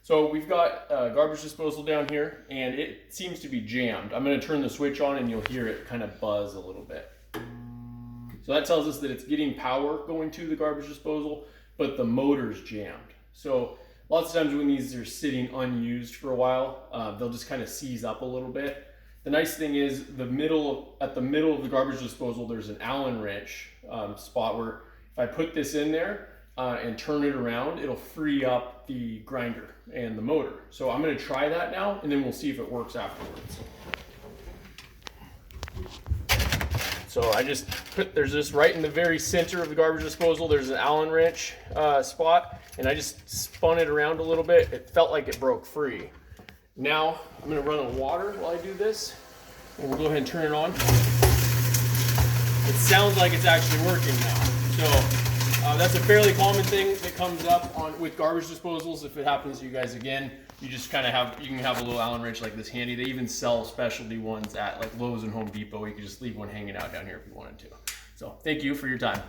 So we've got garbage disposal down here, and it seems to be jammed. I'm going to turn the switch on and you'll hear it kind of buzz a little bit. So that tells us that it's getting power going to the garbage disposal, but the motor's jammed. So lots of times when these are sitting unused for a while, they'll just kind of seize up a little bit. The nice thing is at the middle of the garbage disposal, there's an Allen wrench spot where if I put this in there and turn it around, it'll free up the grinder and the motor. So I'm going to try that now, and then we'll see if it works afterwards. So I just there's this right in the very center of the garbage disposal, there's an Allen wrench spot, and I just spun it around a little bit. It felt like it broke free. Now I'm going to run on water while I do this, and we'll go ahead and turn it on. It sounds like it's actually working now. So that's a fairly common thing that comes up with garbage disposals. If it happens to you guys again, you just kind of you can have a little Allen wrench like this handy. They even sell specialty ones at like Lowe's and Home Depot. You can just leave one hanging out down here if you wanted to. So thank you for your time.